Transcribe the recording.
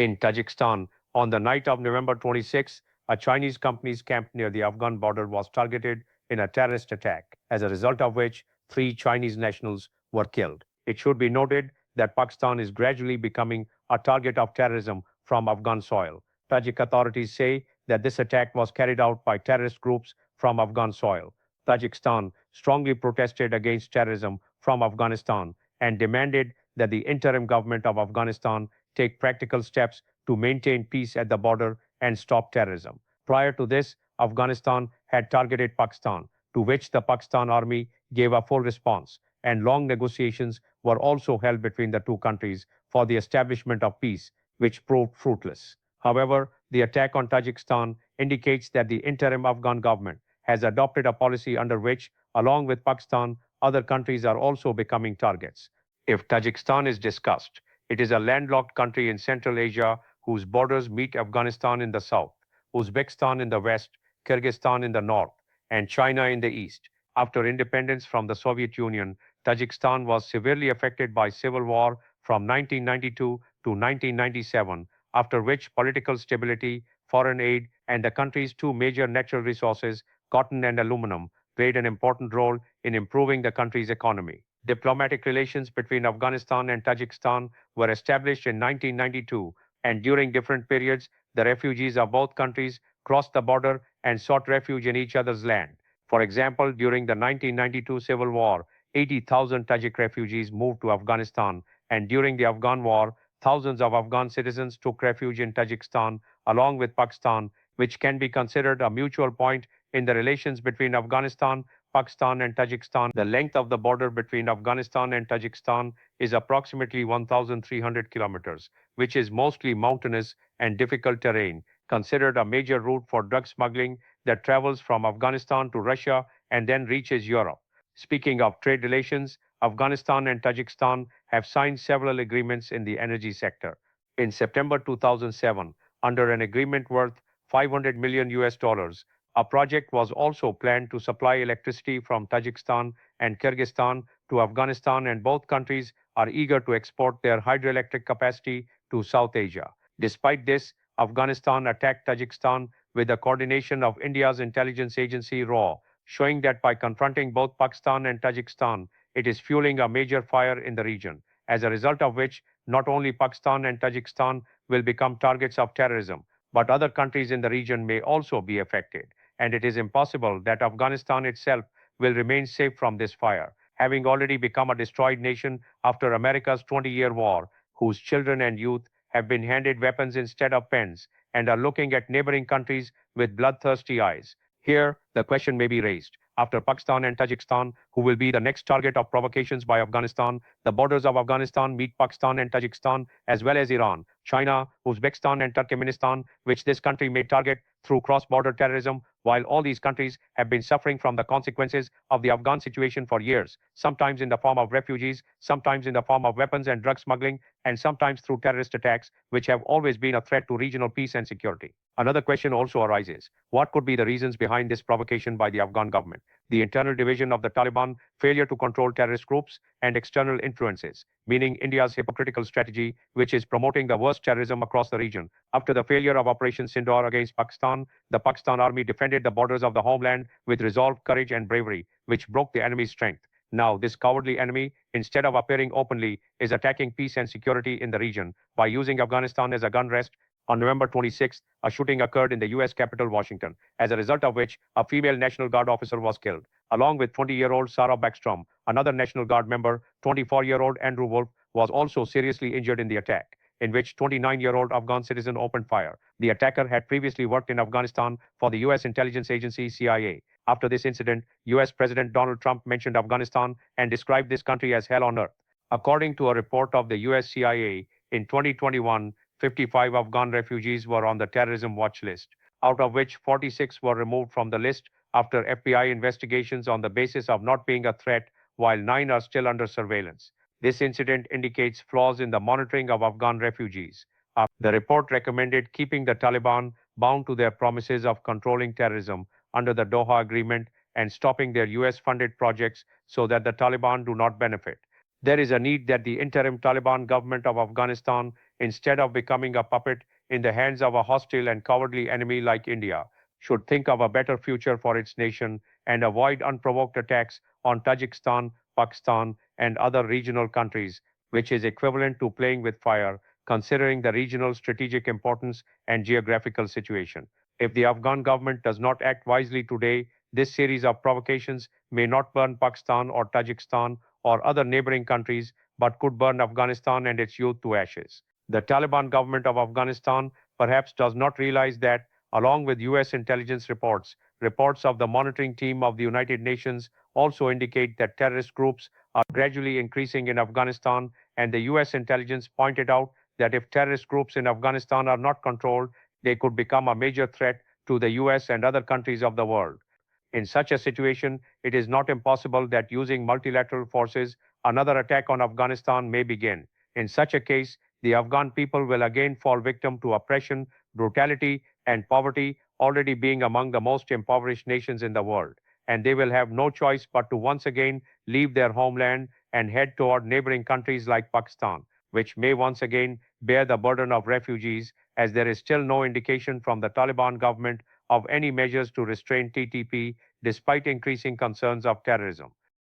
In Tajikistan, on the night of November 26, a Chinese company's camp near the Afghan border was targeted in a terrorist attack, as a result of which 3 Chinese nationals were killed. It should be noted that Pakistan is gradually becoming a target of terrorism from Afghan soil. Tajik authorities say that this attack was carried out by terrorist groups from Afghan soil. Tajikistan strongly protested against terrorism from Afghanistan and demanded that the interim government of Afghanistan take practical steps to maintain peace at the border and stop terrorism. Prior to this, Afghanistan had targeted Pakistan, to which the Pakistan army gave a full response, and long negotiations were also held between the two countries for the establishment of peace, which proved fruitless. However, the attack on Tajikistan indicates that the interim Afghan government has adopted a policy under which, along with Pakistan, other countries are also becoming targets. If Tajikistan is discussed, it is a landlocked country in Central Asia whose borders meet Afghanistan in the south, Uzbekistan in the west, Kyrgyzstan in the north, and China in the east. After independence from the Soviet Union, Tajikistan was severely affected by civil war from 1992 to 1997, after which political stability, foreign aid, and the country's two major natural resources, cotton and aluminum, played an important role in improving the country's economy. Diplomatic relations between Afghanistan and Tajikistan were established in 1992, and during different periods, the refugees of both countries crossed the border and sought refuge in each other's land. For example, during the 1992 civil war, 80,000 Tajik refugees moved to Afghanistan, and during the Afghan war, thousands of Afghan citizens took refuge in Tajikistan along with Pakistan, which can be considered a mutual point in the relations between Afghanistan, Pakistan, and Tajikistan. The length of the border between Afghanistan and Tajikistan is approximately 1,300 kilometers, which is mostly mountainous and difficult terrain, considered a major route for drug smuggling that travels from Afghanistan to Russia and then reaches Europe. Speaking of trade relations, Afghanistan and Tajikistan have signed several agreements in the energy sector. In September 2007, under an agreement worth 500 million US dollars, a project was also planned to supply electricity from Tajikistan and Kyrgyzstan to Afghanistan, and both countries are eager to export their hydroelectric capacity to South Asia. Despite this, Afghanistan attacked Tajikistan with the coordination of India's intelligence agency RAW, showing that by confronting both Pakistan and Tajikistan, it is fueling a major fire in the region, as a result of which not only Pakistan and Tajikistan will become targets of terrorism, but other countries in the region may also be affected, and it is impossible that Afghanistan itself will remain safe from this fire, having already become a destroyed nation after America's 20-year war, whose children and youth have been handed weapons instead of pens and are looking at neighboring countries with bloodthirsty eyes. Here, the question may be raised. After Pakistan and Tajikistan, who will be the next target of provocations by Afghanistan? The borders of Afghanistan meet Pakistan and Tajikistan, as well as Iran, China, Uzbekistan, and Turkmenistan, which this country may target through cross-border terrorism, while all these countries have been suffering from the consequences of the Afghan situation for years, sometimes in the form of refugees, sometimes in the form of weapons and drug smuggling, and sometimes through terrorist attacks, which have always been a threat to regional peace and security. Another question also arises. What could be the reasons behind this provocation by the Afghan government? The internal division of the Taliban, failure to control terrorist groups, and external influences, meaning India's hypocritical strategy, which is promoting the worst terrorism across the region. After the failure of Operation Sindoor against Pakistan, the Pakistan army defended the borders of the homeland with resolve, courage, and bravery, which broke the enemy's strength. Now, this cowardly enemy, instead of appearing openly, is attacking peace and security in the region by using Afghanistan as a gun rest. On November 26th, a shooting occurred in the U.S. capital, Washington, as a result of which a female National Guard officer was killed. Along with 20-year-old Sarah Backstrom, another National Guard member, 24-year-old Andrew Wolf, was also seriously injured in the attack, in which 29-year-old Afghan citizen opened fire. The attacker had previously worked in Afghanistan for the U.S. intelligence agency CIA. After this incident, U.S. President Donald Trump mentioned Afghanistan and described this country as hell on earth. According to a report of the U.S. CIA, in 2021, 55 Afghan refugees were on the terrorism watch list, out of which 46 were removed from the list after FBI investigations on the basis of not being a threat, while 9 are still under surveillance. This incident indicates flaws in the monitoring of Afghan refugees. The report recommended keeping the Taliban bound to their promises of controlling terrorism under the Doha Agreement and stopping their US-funded projects so that the Taliban do not benefit. There is a need that the interim Taliban government of Afghanistan instead of becoming a puppet in the hands of a hostile and cowardly enemy like India, should think of a better future for its nation and avoid unprovoked attacks on Tajikistan, Pakistan, and other regional countries, which is equivalent to playing with fire, considering the regional strategic importance and geographical situation. If the Afghan government does not act wisely today, this series of provocations may not burn Pakistan or Tajikistan or other neighboring countries, but could burn Afghanistan and its youth to ashes. The Taliban government of Afghanistan perhaps does not realize that, along with US intelligence reports, reports of the monitoring team of the United Nations also indicate that terrorist groups are gradually increasing in Afghanistan, and the US intelligence pointed out that if terrorist groups in Afghanistan are not controlled, they could become a major threat to the US and other countries of the world. In such a situation, it is not impossible that using multilateral forces, another attack on Afghanistan may begin. In such a case, the Afghan people will again fall victim to oppression, brutality, and poverty, already being among the most impoverished nations in the world. And they will have no choice but to once again leave their homeland and head toward neighboring countries like Pakistan, which may once again bear the burden of refugees, as there is still no indication from the Taliban government of any measures to restrain TTP despite increasing concerns of terrorism.